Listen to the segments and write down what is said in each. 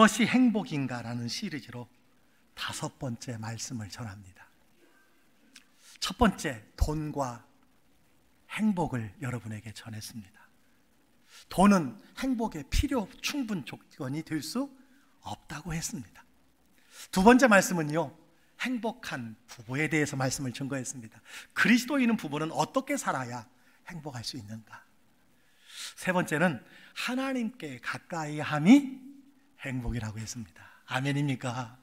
무엇이 행복인가라는 시리즈로 5번째 말씀을 전합니다. 첫 번째, 돈과 행복을 여러분에게 전했습니다. 돈은 행복의 필요 충분 조건이 될 수 없다고 했습니다. 두 번째 말씀은요, 행복한 부부에 대해서 말씀을 증거했습니다. 그리스도인은 부부는 어떻게 살아야 행복할 수 있는가? 세 번째는 하나님께 가까이 함이 행복이라고 했습니다. 아멘입니까?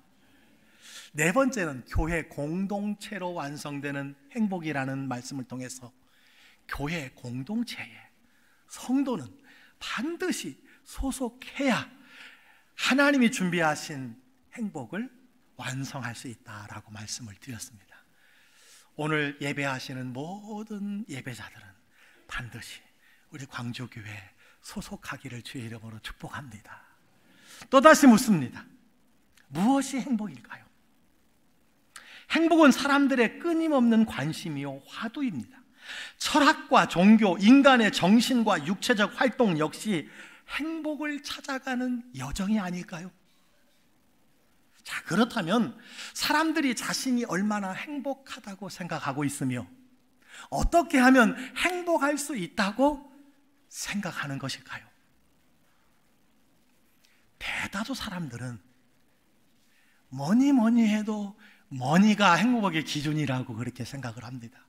네 번째는 교회 공동체로 완성되는 행복이라는 말씀을 통해서 교회 공동체에 성도는 반드시 소속해야 하나님이 준비하신 행복을 완성할 수 있다라고 말씀을 드렸습니다. 오늘 예배하시는 모든 예배자들은 반드시 우리 광주교회에 소속하기를 주의 이름으로 축복합니다. 또다시 묻습니다. 무엇이 행복일까요? 행복은 사람들의 끊임없는 관심이요 화두입니다. 철학과 종교, 인간의 정신과 육체적 활동 역시 행복을 찾아가는 여정이 아닐까요? 자, 그렇다면 사람들이 자신이 얼마나 행복하다고 생각하고 있으며 어떻게 하면 행복할 수 있다고 생각하는 것일까요? 대다수 사람들은 뭐니 해도 머니가 행복의 기준이라고 그렇게 생각을 합니다.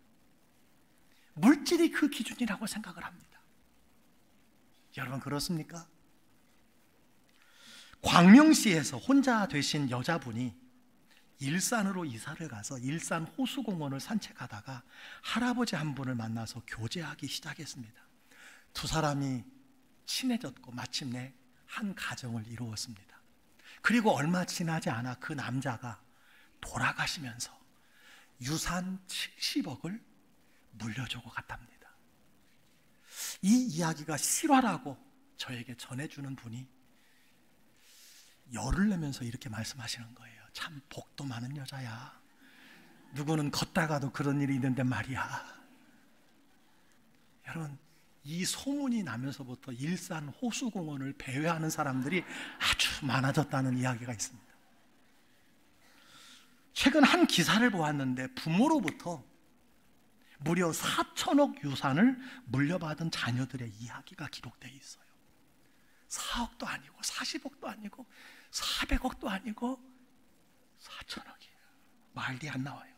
물질이 그 기준이라고 생각을 합니다. 여러분 그렇습니까? 광명시에서 혼자 되신 여자분이 일산으로 이사를 가서 일산 호수공원을 산책하다가 할아버지 한 분을 만나서 교제하기 시작했습니다. 두 사람이 친해졌고 마침내 한 가정을 이루었습니다. 그리고 얼마 지나지 않아 그 남자가 돌아가시면서 유산 70억을 물려주고 갔답니다. 이 이야기가 실화라고 저에게 전해주는 분이 열을 내면서 이렇게 말씀하시는 거예요. 참 복도 많은 여자야. 누구는 걷다가도 그런 일이 있는데 말이야. 여러분, 이 소문이 나면서부터 일산 호수공원을 배회하는 사람들이 아주 많아졌다는 이야기가 있습니다. 최근 한 기사를 보았는데 부모로부터 무려 4천억 유산을 물려받은 자녀들의 이야기가 기록되어 있어요. 4억도 아니고 40억도 아니고 400억도 아니고 4천억이에요. 말이 안 나와요.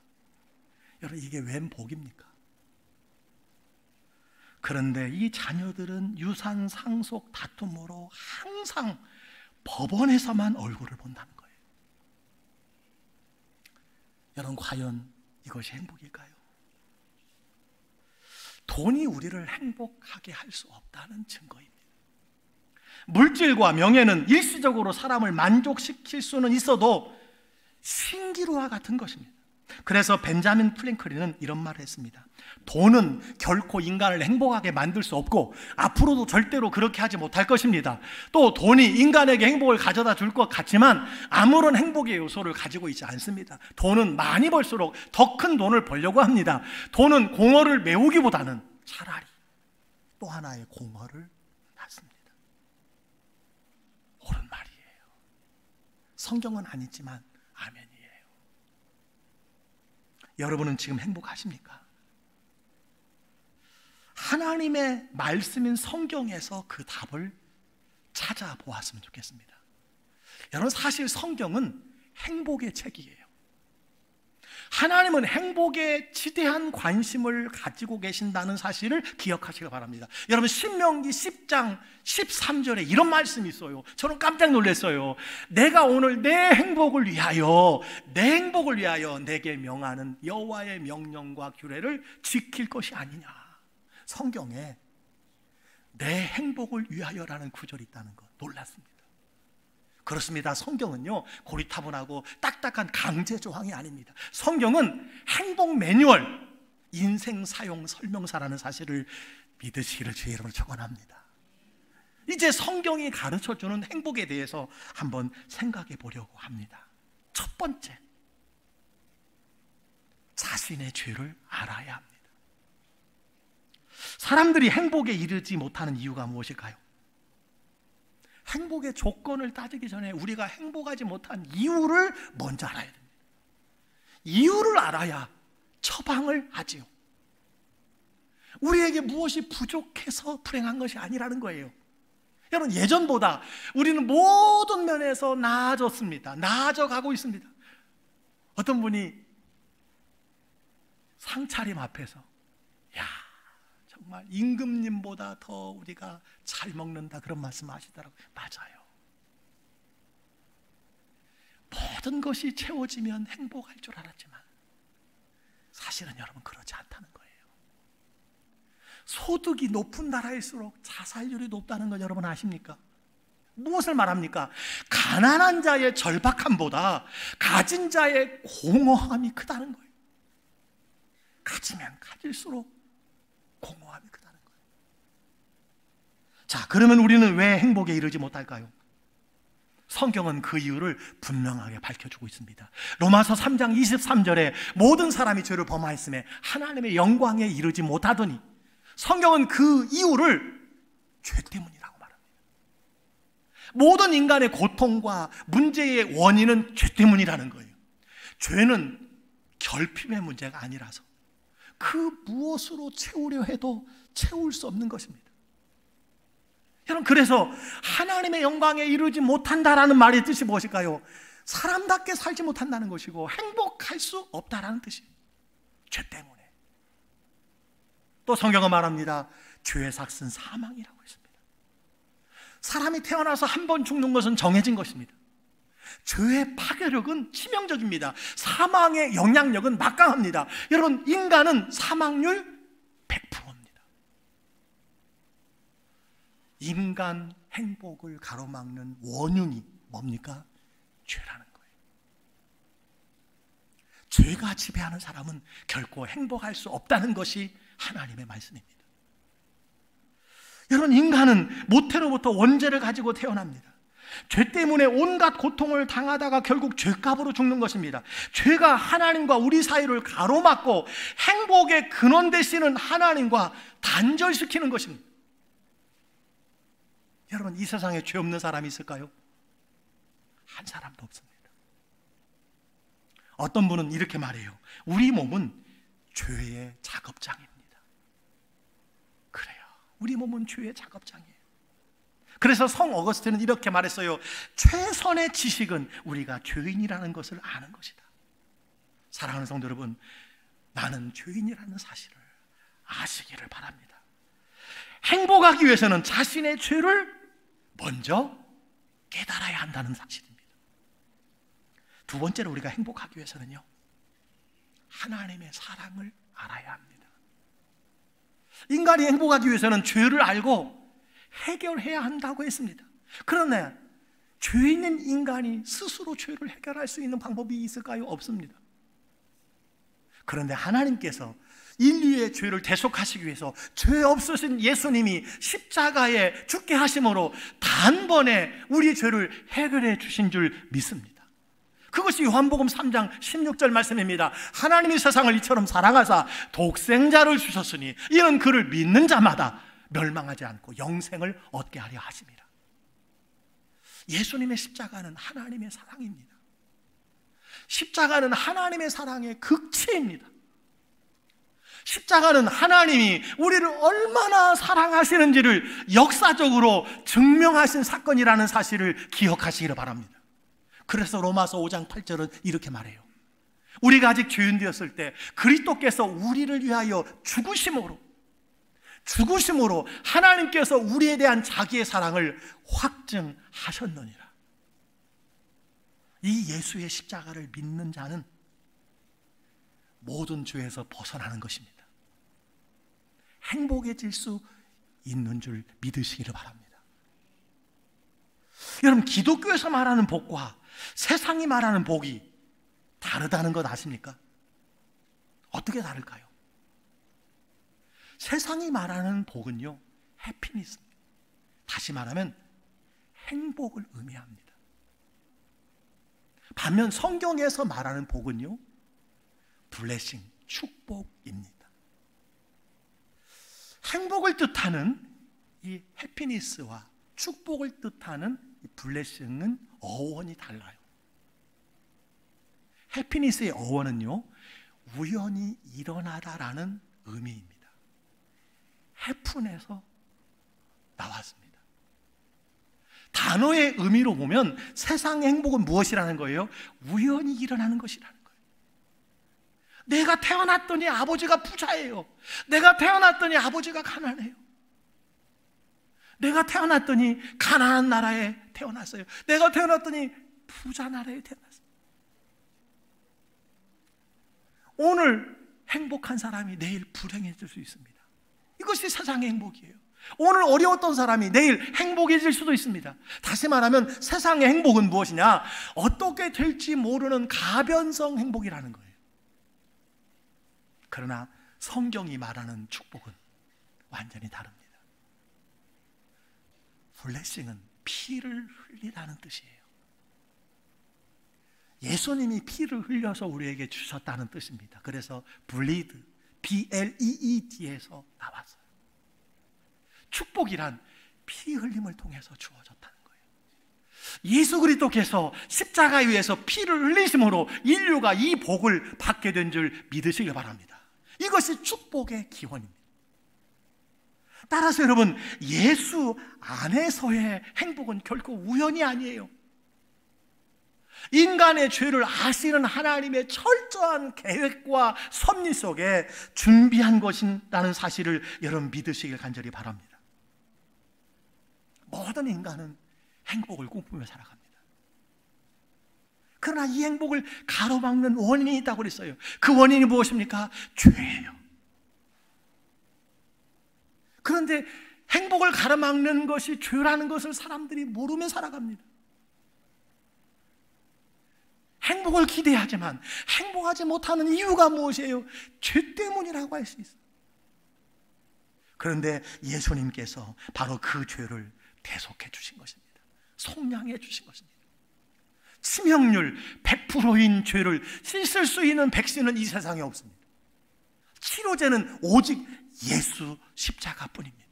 여러분, 이게 웬 복입니까? 그런데 이 자녀들은 유산 상속 다툼으로 항상 법원에서만 얼굴을 본다는 거예요. 여러분, 과연 이것이 행복일까요? 돈이 우리를 행복하게 할 수 없다는 증거입니다. 물질과 명예는 일시적으로 사람을 만족시킬 수는 있어도 신기루와 같은 것입니다. 그래서 벤자민 프랭클린은 이런 말을 했습니다. 돈은 결코 인간을 행복하게 만들 수 없고 앞으로도 절대로 그렇게 하지 못할 것입니다. 또 돈이 인간에게 행복을 가져다 줄 것 같지만 아무런 행복의 요소를 가지고 있지 않습니다. 돈은 많이 벌수록 더 큰 돈을 벌려고 합니다. 돈은 공허를 메우기보다는 차라리 또 하나의 공허를 낳습니다. 옳은 말이에요. 성경은 아니지만 아멘이에요. 여러분은 지금 행복하십니까? 하나님의 말씀인 성경에서 그 답을 찾아보았으면 좋겠습니다. 여러분, 사실 성경은 행복의 책이에요. 하나님은 행복에 지대한 관심을 가지고 계신다는 사실을 기억하시기 바랍니다. 여러분, 신명기 10장 13절에 이런 말씀이 있어요. 저는 깜짝 놀랐어요. 내가 오늘 내 행복을 위하여 내게 명하는 여호와의 명령과 규례를 지킬 것이 아니냐. 성경에 내 행복을 위하여라는 구절이 있다는 것 놀랐습니다. 그렇습니다. 성경은요, 고리타분하고 딱딱한 강제 조항이 아닙니다. 성경은 행복 매뉴얼, 인생 사용 설명서라는 사실을 믿으시기를 주의 이름으로 축원합니다. 이제 성경이 가르쳐주는 행복에 대해서 한번 생각해 보려고 합니다. 첫 번째, 자신의 죄를 알아야 합니다. 사람들이 행복에 이르지 못하는 이유가 무엇일까요? 행복의 조건을 따지기 전에 우리가 행복하지 못한 이유를 먼저 알아야 됩니다. 이유를 알아야 처방을 하지요. 우리에게 무엇이 부족해서 불행한 것이 아니라는 거예요. 여러분, 예전보다 우리는 모든 면에서 나아졌습니다. 나아져가고 있습니다. 어떤 분이 상차림 앞에서 야, 정말 임금님보다 더 우리가 잘 먹는다, 그런 말씀 하시더라고요. 맞아요. 모든 것이 채워지면 행복할 줄 알았지만 사실은 여러분 그렇지 않다는 거예요. 소득이 높은 나라일수록 자살률이 높다는 건 여러분 아십니까? 무엇을 말합니까? 가난한 자의 절박함보다 가진 자의 공허함이 크다는 거예요. 가지면 가질수록 공허함이 크다는 거예요. 자, 그러면 우리는 왜 행복에 이르지 못할까요? 성경은 그 이유를 분명하게 밝혀주고 있습니다. 로마서 3장 23절에 모든 사람이 죄를 범하였음에 하나님의 영광에 이르지 못하더니, 성경은 그 이유를 죄 때문이라고 말합니다. 모든 인간의 고통과 문제의 원인은 죄 때문이라는 거예요. 죄는 결핍의 문제가 아니라서 그 무엇으로 채우려 해도 채울 수 없는 것입니다. 여러분, 그래서 하나님의 영광에 이르지 못한다라는 말의 뜻이 무엇일까요? 사람답게 살지 못한다는 것이고 행복할 수 없다라는 뜻이에요. 죄 때문에. 또 성경은 말합니다. 죄의 삭은 사망이라고 했습니다. 사람이 태어나서 한 번 죽는 것은 정해진 것입니다. 죄의 파괴력은 치명적입니다. 사망의 영향력은 막강합니다. 여러분, 인간은 사망률 100%입니다. 인간 행복을 가로막는 원흉이 뭡니까? 죄라는 거예요. 죄가 지배하는 사람은 결코 행복할 수 없다는 것이 하나님의 말씀입니다. 여러분, 인간은 모태로부터 원죄를 가지고 태어납니다. 죄 때문에 온갖 고통을 당하다가 결국 죄값으로 죽는 것입니다. 죄가 하나님과 우리 사이를 가로막고 행복의 근원 되시는 하나님과 단절시키는 것입니다. 여러분, 이 세상에 죄 없는 사람이 있을까요? 한 사람도 없습니다. 어떤 분은 이렇게 말해요. 우리 몸은 죄의 작업장입니다. 그래요. 우리 몸은 죄의 작업장이에요. 그래서 성 어거스틴은 이렇게 말했어요. 최선의 지식은 우리가 죄인이라는 것을 아는 것이다. 사랑하는 성도 여러분, 나는 죄인이라는 사실을 아시기를 바랍니다. 행복하기 위해서는 자신의 죄를 먼저 깨달아야 한다는 사실입니다. 두 번째로 우리가 행복하기 위해서는요, 하나님의 사랑을 알아야 합니다. 인간이 행복하기 위해서는 죄를 알고 해결해야 한다고 했습니다. 그러나 죄 있는 인간이 스스로 죄를 해결할 수 있는 방법이 있을까요? 없습니다. 그런데 하나님께서 인류의 죄를 대속하시기 위해서 죄 없으신 예수님이 십자가에 죽게 하심으로 단번에 우리의 죄를 해결해 주신 줄 믿습니다. 그것이 요한복음 3장 16절 말씀입니다. 하나님이 세상을 이처럼 사랑하사 독생자를 주셨으니 이는 그를 믿는 자마다 멸망하지 않고 영생을 얻게 하려 하심이라. 예수님의 십자가는 하나님의 사랑입니다. 십자가는 하나님의 사랑의 극치입니다. 십자가는 하나님이 우리를 얼마나 사랑하시는지를 역사적으로 증명하신 사건이라는 사실을 기억하시기를 바랍니다. 그래서 로마서 5장 8절은 이렇게 말해요. 우리가 아직 죄인 되었을 때 그리스도께서 우리를 위하여 죽으심으로 하나님께서 우리에 대한 자기의 사랑을 확증하셨느니라. 이 예수의 십자가를 믿는 자는 모든 죄에서 벗어나는 것입니다. 행복해질 수 있는 줄 믿으시기를 바랍니다. 여러분, 기독교에서 말하는 복과 세상이 말하는 복이 다르다는 것 아십니까? 어떻게 다를까요? 세상이 말하는 복은요, 해피니스입니다. 다시 말하면 행복을 의미합니다. 반면 성경에서 말하는 복은요, 블레싱, 축복입니다. 행복을 뜻하는 이 해피니스와 축복을 뜻하는 블레싱은 어원이 달라요. 해피니스의 어원은요, 우연히 일어나다라는 의미입니다. 해픈에서 나왔습니다. 단어의 의미로 보면 세상의 행복은 무엇이라는 거예요? 우연히 일어나는 것이라는 거예요. 내가 태어났더니 아버지가 부자예요. 내가 태어났더니 아버지가 가난해요. 내가 태어났더니 가난한 나라에 태어났어요. 내가 태어났더니 부자 나라에 태어났어요. 오늘 행복한 사람이 내일 불행해질 수 있습니다. 이것이 세상의 행복이에요. 오늘 어려웠던 사람이 내일 행복해질 수도 있습니다. 다시 말하면 세상의 행복은 무엇이냐? 어떻게 될지 모르는 가변성 행복이라는 거예요. 그러나 성경이 말하는 축복은 완전히 다릅니다. 블레싱은 피를 흘리라는 뜻이에요. 예수님이 피를 흘려서 우리에게 주셨다는 뜻입니다. 그래서 bleed, B-L-E-E-D에서 나왔어요. 축복이란 피 흘림을 통해서 주어졌다는 거예요. 예수 그리스도께서 십자가에 의해서 피를 흘리심으로 인류가 이 복을 받게 된 줄 믿으시기 바랍니다. 이것이 축복의 기원입니다. 따라서 여러분, 예수 안에서의 행복은 결코 우연이 아니에요. 인간의 죄를 아시는 하나님의 철저한 계획과 섭리 속에 준비한 것이라는 사실을 여러분 믿으시길 간절히 바랍니다. 모든 인간은 행복을 꿈꾸며 살아갑니다. 그러나 이 행복을 가로막는 원인이 있다고 그랬어요. 그 원인이 무엇입니까? 죄예요. 그런데 행복을 가로막는 것이 죄라는 것을 사람들이 모르며 살아갑니다. 행복을 기대하지만 행복하지 못하는 이유가 무엇이에요? 죄 때문이라고 할 수 있어요. 그런데 예수님께서 바로 그 죄를 대속해 주신 것입니다. 속량해 주신 것입니다. 치명률 100%인 죄를 씻을 수 있는 백신은 이 세상에 없습니다. 치료제는 오직 예수 십자가뿐입니다.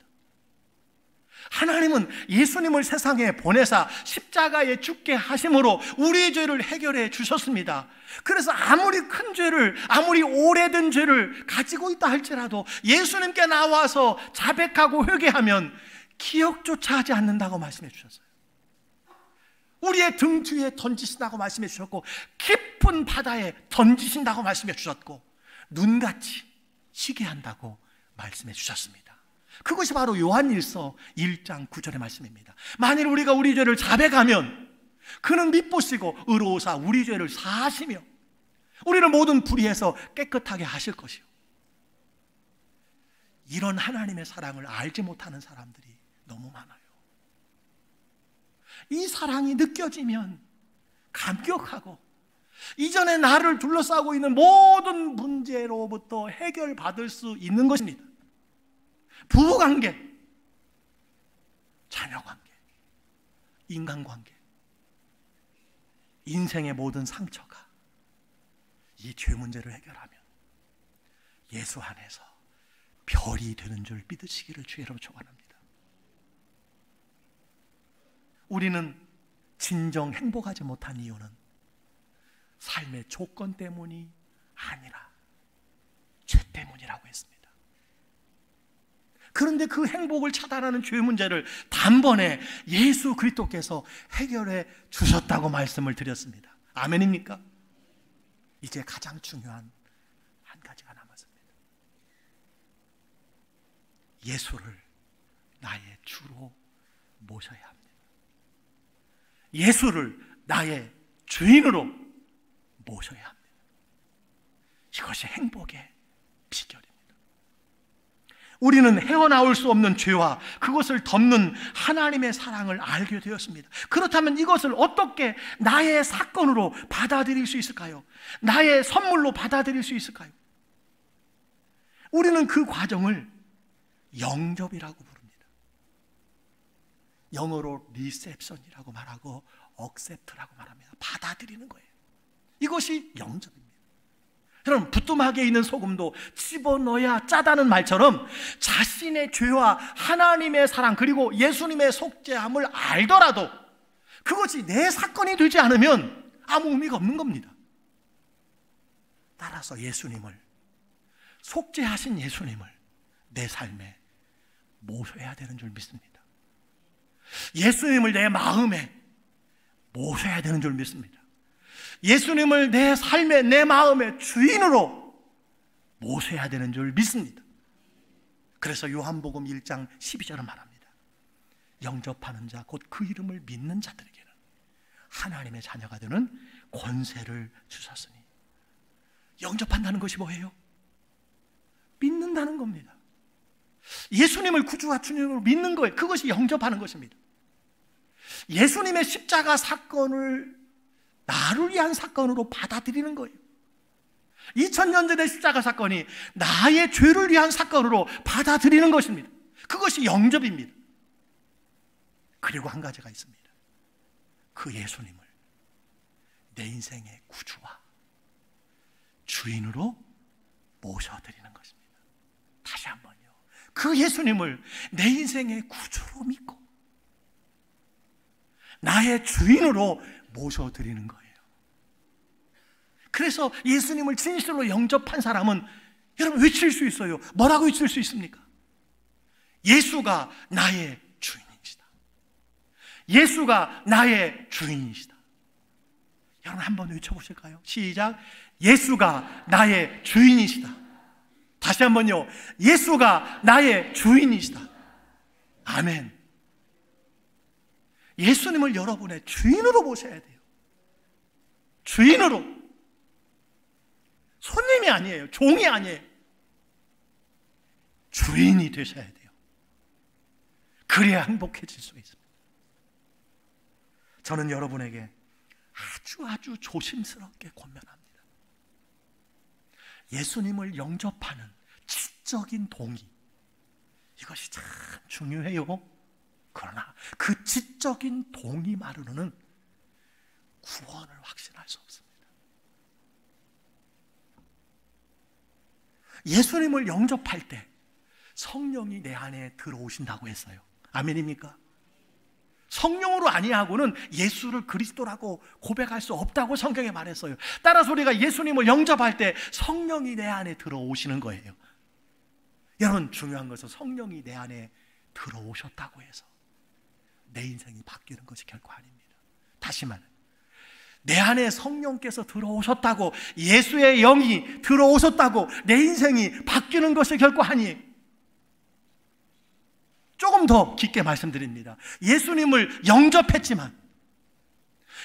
하나님은 예수님을 세상에 보내사 십자가에 죽게 하심으로 우리의 죄를 해결해 주셨습니다. 그래서 아무리 큰 죄를, 아무리 오래된 죄를 가지고 있다 할지라도 예수님께 나와서 자백하고 회개하면 기억조차 하지 않는다고 말씀해 주셨어요. 우리의 등 뒤에 던지신다고 말씀해 주셨고, 깊은 바다에 던지신다고 말씀해 주셨고, 눈같이 쉬게 한다고 말씀해 주셨습니다. 그것이 바로 요한일서 1장 9절의 말씀입니다. 만일 우리가 우리 죄를 자백하면 그는 미쁘시고 의로우사 우리 죄를 사하시며 우리를 모든 불의에서 깨끗하게 하실 것이요. 이런 하나님의 사랑을 알지 못하는 사람들이 너무 많아요. 이 사랑이 느껴지면 감격하고 이전에 나를 둘러싸고 있는 모든 문제로부터 해결받을 수 있는 것입니다. 부부관계, 자녀관계, 인간관계, 인생의 모든 상처가 이 죄 문제를 해결하면 예수 안에서 별이 되는 줄 믿으시기를 주의로 축원합니다. 우리는 진정 행복하지 못한 이유는 삶의 조건 때문이 아니라 죄 때문이라고 했습니다. 그런데 그 행복을 차단하는 죄 문제를 단번에 예수 그리스도께서 해결해 주셨다고 말씀을 드렸습니다. 아멘입니까? 이제 가장 중요한 한 가지가 남았습니다. 예수를 나의 주로 모셔야 합니다. 예수를 나의 주인으로 모셔야 합니다. 이것이 행복의 비결입니다. 우리는 헤어나올 수 없는 죄와 그것을 덮는 하나님의 사랑을 알게 되었습니다. 그렇다면 이것을 어떻게 나의 사건으로 받아들일 수 있을까요? 나의 선물로 받아들일 수 있을까요? 우리는 그 과정을 영접이라고 부릅니다. 영어로 리셉션이라고 말하고 억셉트라고 말합니다. 받아들이는 거예요. 이것이 영접입니다. 여러분, 부뚜막에 있는 소금도 집어넣어야 짜다는 말처럼 자신의 죄와 하나님의 사랑 그리고 예수님의 속죄함을 알더라도 그것이 내 사건이 되지 않으면 아무 의미가 없는 겁니다. 따라서 예수님을, 속죄하신 예수님을 내 삶에 모셔야 되는 줄 믿습니다. 예수님을 내 마음에 모셔야 되는 줄 믿습니다. 예수님을 내 삶에, 내 마음의 주인으로 모셔야 되는 줄 믿습니다. 그래서 요한복음 1장 12절은 말합니다. 영접하는 자, 곧 그 이름을 믿는 자들에게는 하나님의 자녀가 되는 권세를 주셨으니. 영접한다는 것이 뭐예요? 믿는다는 겁니다. 예수님을 구주와 주님으로 믿는 거예요. 그것이 영접하는 것입니다. 예수님의 십자가 사건을 나를 위한 사건으로 받아들이는 거예요. 2000년 전의 십자가 사건이 나의 죄를 위한 사건으로 받아들이는 것입니다. 그것이 영접입니다. 그리고 한 가지가 있습니다. 그 예수님을 내 인생의 구주와 주인으로 모셔드리는 것입니다. 다시 한번요. 그 예수님을 내 인생의 구주로 믿고 나의 주인으로 모셔드리는 거예요. 그래서 예수님을 진실로 영접한 사람은 여러분 외칠 수 있어요. 뭐라고 외칠 수 있습니까? 예수가 나의 주인이시다. 예수가 나의 주인이시다. 여러분 한번 외쳐보실까요? 시작. 예수가 나의 주인이시다. 다시 한번요. 예수가 나의 주인이시다. 아멘. 예수님을 여러분의 주인으로 모셔야 돼요. 주인으로. 손님이 아니에요. 종이 아니에요. 주인이 되셔야 돼요. 그래야 행복해질 수 있습니다. 저는 여러분에게 아주 조심스럽게 권면합니다. 예수님을 영접하는 지적인 동의, 이것이 참 중요해요. 그러나 그 지적인 동의만으로는 구원을 확신할 수 없습니다. 예수님을 영접할 때 성령이 내 안에 들어오신다고 했어요. 아멘입니까? 성령으로 아니하고는 예수를 그리스도라고 고백할 수 없다고 성경에 말했어요. 따라서 우리가 예수님을 영접할 때 성령이 내 안에 들어오시는 거예요. 여러분, 중요한 것은 성령이 내 안에 들어오셨다고 해서 내 인생이 바뀌는 것이 결코 아닙니다. 다시 말해, 내 안에 성령께서 들어오셨다고, 예수의 영이 들어오셨다고 내 인생이 바뀌는 것이 결코 아니에요. 조금 더 깊게 말씀드립니다. 예수님을 영접했지만,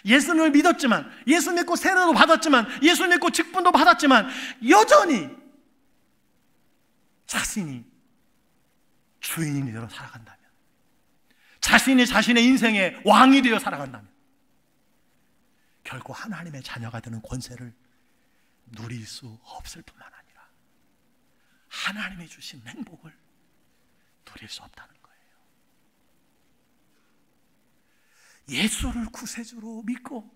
예수님을 믿었지만, 예수 믿고 세례도 받았지만, 예수 믿고 직분도 받았지만 여전히 자신이 주인이 되어 살아간다면, 자신이 자신의 인생의 왕이 되어 살아간다면 결코 하나님의 자녀가 되는 권세를 누릴 수 없을 뿐만 아니라 하나님이 주신 행복을 누릴 수 없다는 거예요. 예수를 구세주로 믿고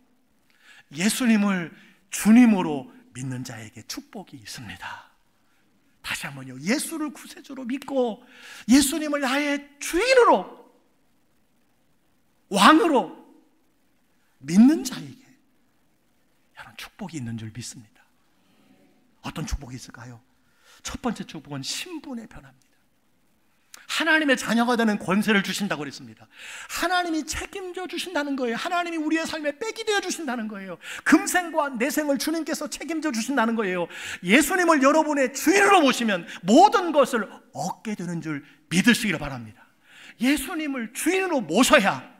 예수님을 주님으로 믿는 자에게 축복이 있습니다. 다시 한번요. 예수를 구세주로 믿고 예수님을 나의 주인으로, 왕으로 믿는 자에게 여러분 축복이 있는 줄 믿습니다. 어떤 축복이 있을까요? 첫 번째 축복은 신분의 변화입니다. 하나님의 자녀가 되는 권세를 주신다고 그랬습니다. 하나님이 책임져 주신다는 거예요. 하나님이 우리의 삶에 빽이 되어 주신다는 거예요. 금생과 내생을 주님께서 책임져 주신다는 거예요. 예수님을 여러분의 주인으로 모시면 모든 것을 얻게 되는 줄 믿으시기를 바랍니다. 예수님을 주인으로 모셔야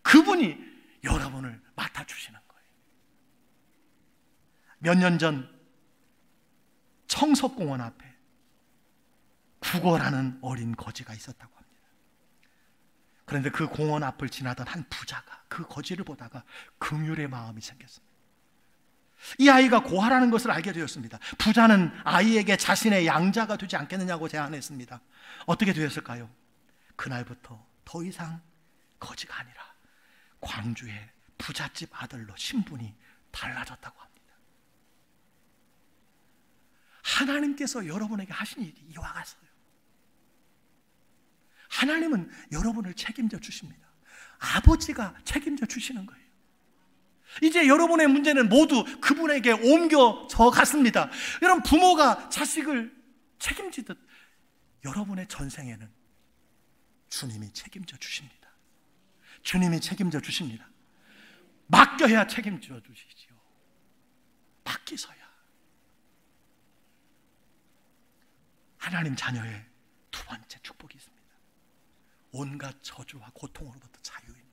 그분이 여러분을 맡아주시는 거예요. 몇 년 전 청석공원 앞에 국어라는 어린 거지가 있었다고 합니다. 그런데 그 공원 앞을 지나던 한 부자가 그 거지를 보다가 긍휼의 마음이 생겼습니다. 이 아이가 고아라는 것을 알게 되었습니다. 부자는 아이에게 자신의 양자가 되지 않겠느냐고 제안했습니다. 어떻게 되었을까요? 그날부터 더 이상 거지가 아니라 광주의 부잣집 아들로 신분이 달라졌다고 합니다. 하나님께서 여러분에게 하신 일이 이와 같아요. 하나님은 여러분을 책임져 주십니다. 아버지가 책임져 주시는 거예요. 이제 여러분의 문제는 모두 그분에게 옮겨져 갔습니다. 여러분, 부모가 자식을 책임지듯 여러분의 전생에는 주님이 책임져 주십니다. 주님이 책임져 주십니다. 맡겨야 책임져 주시지요. 맡기서야. 하나님 자녀의 두 번째 축복이 있습니다. 온갖 저주와 고통으로부터 자유입니다.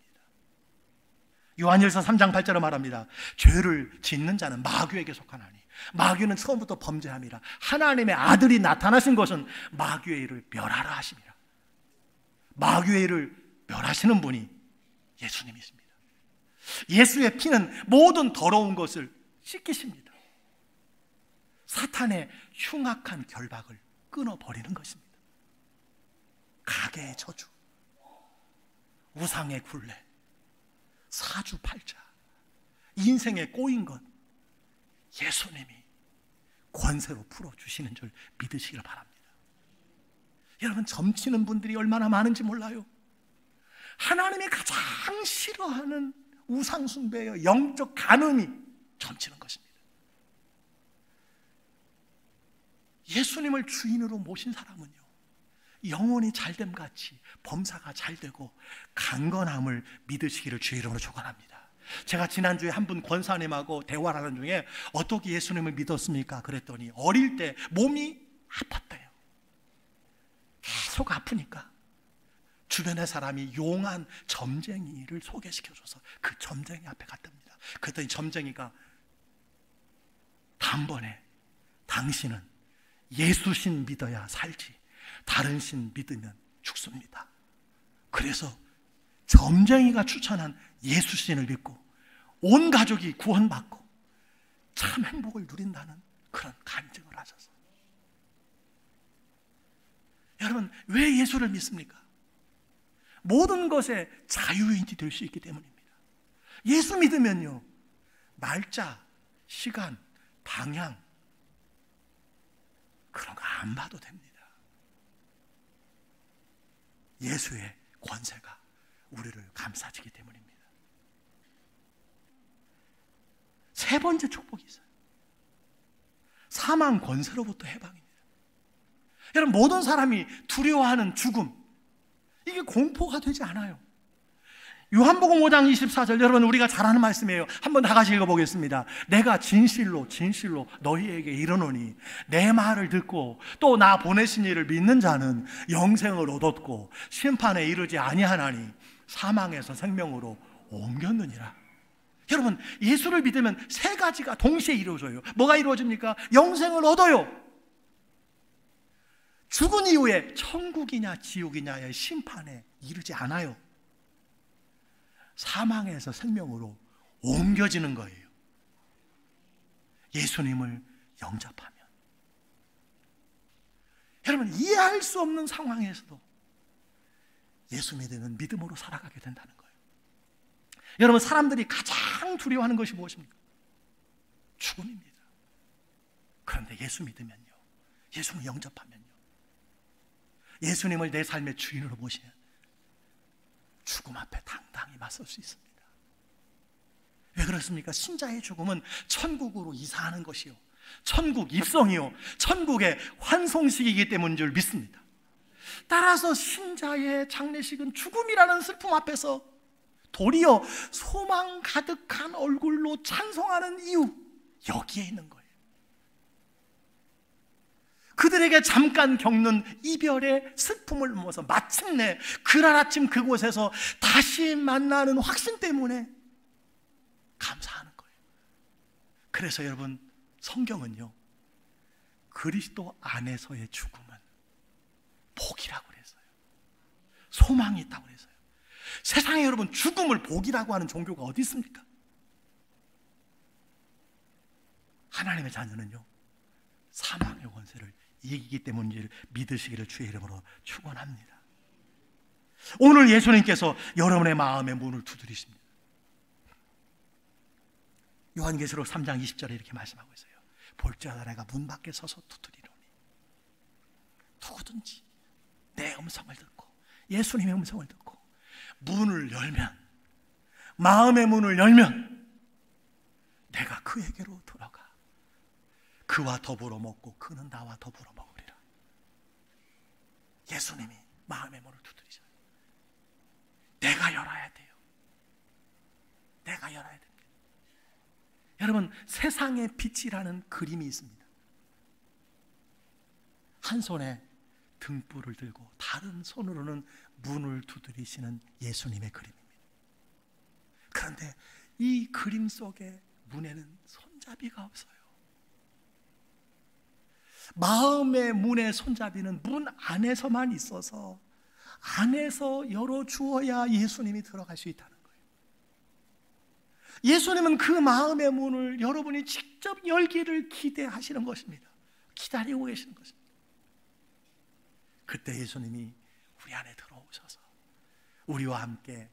요한일서 3장 8절에 말합니다. 죄를 짓는 자는 마귀에게 속하나니 마귀는 처음부터 범죄함이라. 하나님의 아들이 나타나신 것은 마귀의 일을 멸하라 하심이라. 마귀의 일을 멸하시는 분이 예수님이십니다. 예수의 피는 모든 더러운 것을 씻기십니다. 사탄의 흉악한 결박을 끊어버리는 것입니다. 가계의 저주, 우상의 굴레, 사주팔자, 인생에 꼬인 것, 예수님이 권세로 풀어주시는 줄 믿으시길 바랍니다. 여러분, 점치는 분들이 얼마나 많은지 몰라요. 하나님이 가장 싫어하는 우상숭배의 영적 간음이 점치는 것입니다. 예수님을 주인으로 모신 사람은요, 영혼이 잘됨 같이 범사가 잘되고 강건함을 믿으시기를 주의 이름으로 축원합니다. 제가 지난주에 한 분 권사님하고 대화를 하는 중에 어떻게 예수님을 믿었습니까? 그랬더니 어릴 때 몸이 아팠대요. 계속 아프니까 주변의 사람이 용한 점쟁이를 소개시켜줘서 그 점쟁이 앞에 갔답니다. 그랬더니 점쟁이가 단번에 당신은 예수신 믿어야 살지 다른 신 믿으면 죽습니다. 그래서 점쟁이가 추천한 예수신을 믿고 온 가족이 구원받고 참 행복을 누린다는 그런 간증을 하셔서. 여러분, 왜 예수를 믿습니까? 모든 것에 자유인이 될 수 있기 때문입니다. 예수 믿으면요, 날짜, 시간, 방향 그런 거 안 봐도 됩니다. 예수의 권세가 우리를 감싸지기 때문입니다. 세 번째 축복이 있어요. 사망 권세로부터 해방입니다. 여러분, 모든 사람이 두려워하는 죽음, 이게 공포가 되지 않아요. 요한복음 5장 24절, 여러분 우리가 잘 아는 말씀이에요. 한번 다 같이 읽어보겠습니다. 내가 진실로 진실로 너희에게 이르노니 내 말을 듣고 또 나 보내신 이를 믿는 자는 영생을 얻었고 심판에 이르지 아니하나니 사망에서 생명으로 옮겼느니라. 여러분, 예수를 믿으면 세 가지가 동시에 이루어져요. 뭐가 이루어집니까? 영생을 얻어요. 죽은 이후에 천국이냐 지옥이냐의 심판에 이르지 않아요. 사망에서 생명으로 옮겨지는 거예요. 예수님을 영접하면. 여러분, 이해할 수 없는 상황에서도 예수 믿으면 믿음으로 살아가게 된다는 거예요. 여러분, 사람들이 가장 두려워하는 것이 무엇입니까? 죽음입니다. 그런데 예수 믿으면요, 예수님을 영접하면요, 예수님을 내 삶의 주인으로 모시면 죽음 앞에 당당히 맞설 수 있습니다. 왜 그렇습니까? 신자의 죽음은 천국으로 이사하는 것이요, 천국 입성이요, 천국의 환송식이기 때문인 줄 믿습니다. 따라서 신자의 장례식은 죽음이라는 슬픔 앞에서 도리어 소망 가득한 얼굴로 찬송하는 이유, 여기에 있는 거예요. 그들에게 잠깐 겪는 이별의 슬픔을 넘어서 마침내 그날아침 그곳에서 다시 만나는 확신 때문에 감사하는 거예요. 그래서 여러분, 성경은요, 그리스도 안에서의 죽음은 복이라고 그랬어요. 소망이 있다고 그랬어요. 세상에 여러분, 죽음을 복이라고 하는 종교가 어디 있습니까? 하나님의 자녀는요, 사망의 권세를 이기기 때문인지를 믿으시기를 주의 이름으로 축원합니다. 오늘 예수님께서 여러분의 마음의 문을 두드리십니다. 요한계시록 3장 20절에 이렇게 말씀하고 있어요. 볼지어다 내가 문 밖에 서서 두드리노니 누구든지 내 음성을 듣고 예수님의 음성을 듣고 문을 열면, 마음의 문을 열면 내가 그에게로 들어가 그와 더불어 먹고 그는 나와 더불어 먹으리라. 예수님이 마음의 문을 두드리잖아요. 내가 열어야 돼요. 내가 열어야 됩니다. 여러분, 세상의 빛이라는 그림이 있습니다. 한 손에 등불을 들고 다른 손으로는 문을 두드리시는 예수님의 그림입니다. 그런데 이 그림 속에 문에는 손잡이가 없어요. 마음의 문의 손잡이는 문 안에서만 있어서 안에서 열어주어야 예수님이 들어갈 수 있다는 거예요. 예수님은 그 마음의 문을 여러분이 직접 열기를 기대하시는 것입니다. 기다리고 계시는 것입니다. 그때 예수님이 우리 안에 들어오셔서 우리와 함께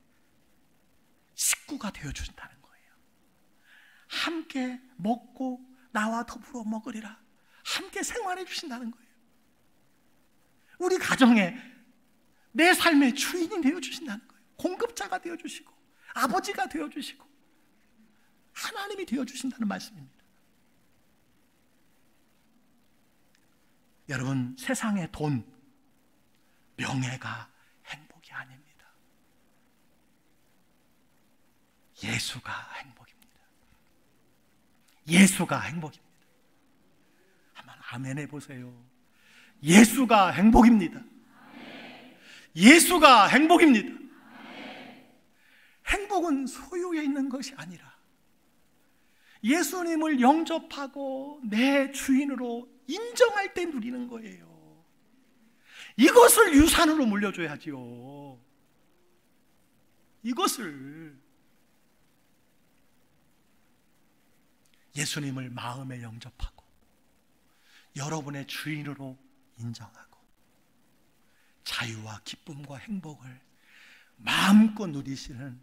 식구가 되어주신다는 거예요. 함께 먹고 나와 더불어 먹으리라. 함께 생활해 주신다는 거예요. 우리 가정에 내 삶의 주인이 되어주신다는 거예요. 공급자가 되어주시고 아버지가 되어주시고 하나님이 되어주신다는 말씀입니다. 여러분, 세상의 돈, 명예가 행복이 아닙니다. 예수가 행복입니다. 예수가 행복입니다. 한번 아멘 해보세요. 예수가 행복입니다. 예수가 행복입니다. 행복은 소유에 있는 것이 아니라 예수님을 영접하고 내 주인으로 인정할 때 누리는 거예요. 이것을 유산으로 물려줘야지요. 이것을 예수님을 마음에 영접하고 여러분의 주인으로 인정하고 자유와 기쁨과 행복을 마음껏 누리시는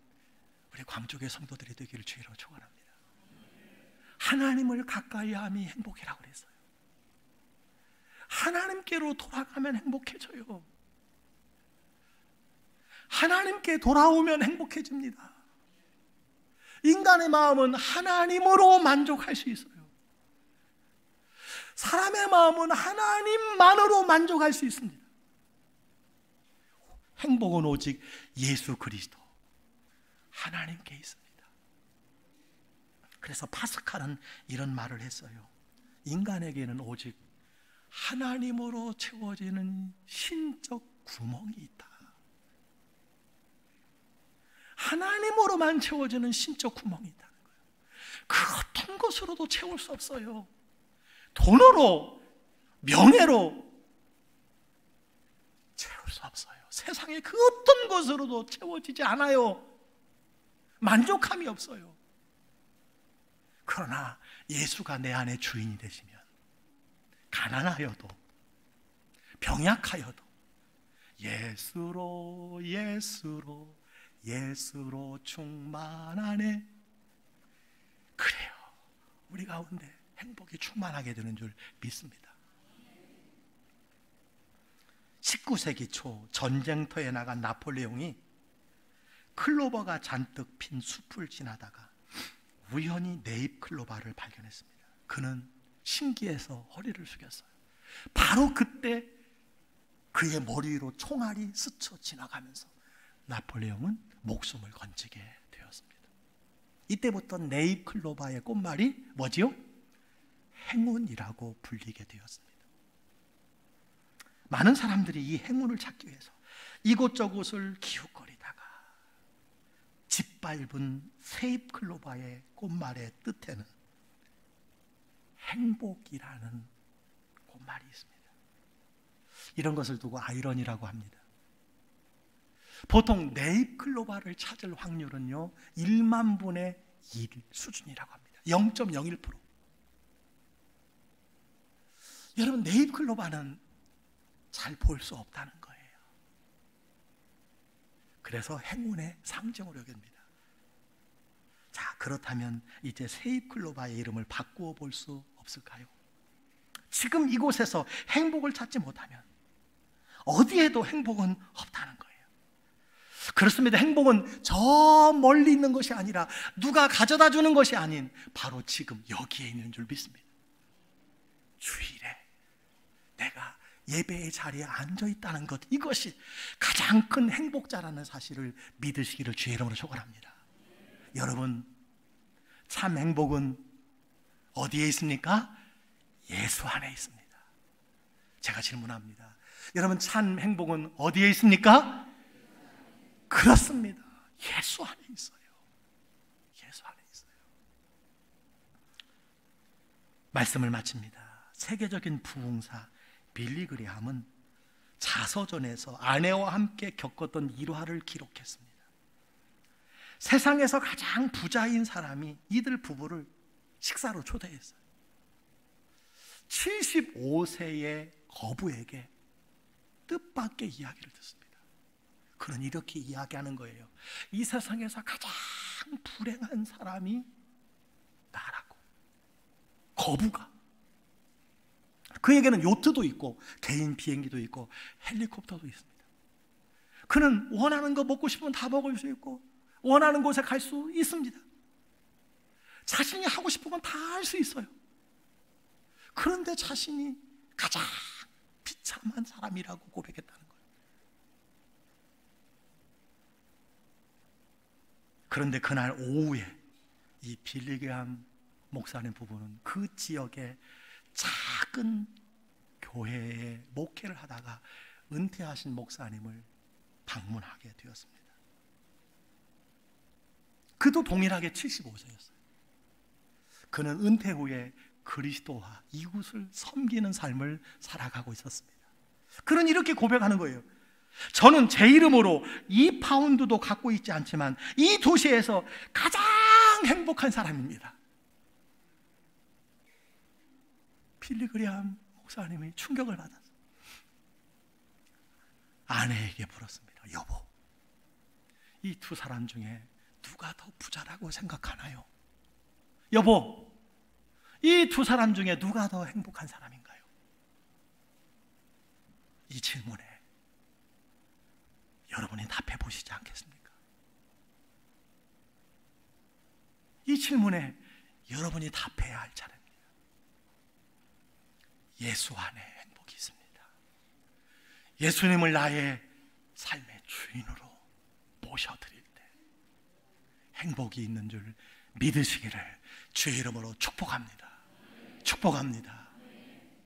우리 광주교회 성도들이 되기를 주의로 축원합니다. 하나님을 가까이함이 행복이라고 그랬어요. 하나님께로 돌아가면 행복해져요. 하나님께 돌아오면 행복해집니다. 인간의 마음은 하나님으로 만족할 수 있어요. 사람의 마음은 하나님만으로 만족할 수 있습니다. 행복은 오직 예수 그리스도 하나님께 있습니다. 그래서 파스칼은 이런 말을 했어요. 인간에게는 오직 하나님으로 채워지는 신적 구멍이 있다. 하나님으로만 채워지는 신적 구멍이 있다는 거예요. 그 어떤 것으로도 채울 수 없어요. 돈으로, 명예로 채울 수 없어요. 세상에 그 어떤 것으로도 채워지지 않아요. 만족함이 없어요. 그러나 예수가 내 안에 주인이 되시면 가난하여도 병약하여도 예수로 예수로 예수로 충만하네. 그래요. 우리 가운데 행복이 충만하게 되는 줄 믿습니다. 19세기 초 전쟁터에 나간 나폴레옹이 클로버가 잔뜩 핀 숲을 지나다가 우연히 네잎 클로바를 발견했습니다. 그는 신기해서 허리를 숙였어요. 바로 그때 그의 머리 위로 총알이 스쳐 지나가면서 나폴레옹은 목숨을 건지게 되었습니다. 이때부터 네잎 클로바의 꽃말이 뭐지요? 행운이라고 불리게 되었습니다. 많은 사람들이 이 행운을 찾기 위해서 이곳저곳을 기웃거리다가 짓밟은 세잎 클로바의 꽃말의 뜻에는 행복이라는 꽃말이 있습니다. 이런 것을 두고 아이러니라고 합니다. 보통 네잎 클로바를 찾을 확률은요 1만 분의 1 수준이라고 합니다. 0.01%. 여러분, 네잎 클로바는 잘 볼 수 없다는 거예요. 그래서 행운의 상징으로 여깁니다. 자, 그렇다면 이제 세잎 클로바의 이름을 바꾸어 볼 수 없을까요? 지금 이곳에서 행복을 찾지 못하면 어디에도 행복은 없다는 거예요. 그렇습니다. 행복은 저 멀리 있는 것이 아니라 누가 가져다 주는 것이 아닌 바로 지금 여기에 있는 줄 믿습니다. 주일에 내가 예배의 자리에 앉아 있다는 것, 이것이 가장 큰 행복자라는 사실을 믿으시기를 주의 이름으로 축원합니다. 여러분, 참 행복은 어디에 있습니까? 예수 안에 있습니다. 제가 질문합니다. 여러분, 참 행복은 어디에 있습니까? 그렇습니다. 예수 안에 있어요. 예수 안에 있어요. 말씀을 마칩니다. 세계적인 부흥사 빌리 그레함은 자서전에서 아내와 함께 겪었던 일화를 기록했습니다. 세상에서 가장 부자인 사람이 이들 부부를 식사로 초대했어요. 75세의 거부에게 뜻밖의 이야기를 듣습니다. 그는 이렇게 이야기하는 거예요. 이 세상에서 가장 불행한 사람이 나라고. 거부가. 그에게는 요트도 있고 개인 비행기도 있고 헬리콥터도 있습니다. 그는 원하는 거 먹고 싶으면 다 먹을 수 있고 원하는 곳에 갈 수 있습니다. 자신이 하고 싶은 건 다 할 수 있어요. 그런데 자신이 가장 비참한 사람이라고 고백했다는 거예요. 그런데 그날 오후에 이 빌리 그레함 목사님 부부는 그 지역의 작은 교회에 목회를 하다가 은퇴하신 목사님을 방문하게 되었습니다. 그도 동일하게 75세였어요. 그는 은퇴 후에 그리스도와 이웃을 섬기는 삶을 살아가고 있었습니다. 그는 이렇게 고백하는 거예요. 저는 제 이름으로 2파운드도 갖고 있지 않지만 이 도시에서 가장 행복한 사람입니다. 빌리 그레함 목사님이 충격을 받았어요. 아내에게 물었습니다. 여보, 이 두 사람 중에 누가 더 부자라고 생각하나요? 여보, 이 두 사람 중에 누가 더 행복한 사람인가요? 이 질문에 여러분이 답해 보시지 않겠습니까? 이 질문에 여러분이 답해야 할 차례입니다. 예수 안에 행복이 있습니다. 예수님을 나의 삶의 주인으로 모셔드릴 때 행복이 있는 줄 믿으시기를 주의 이름으로 축복합니다. 축복합니다.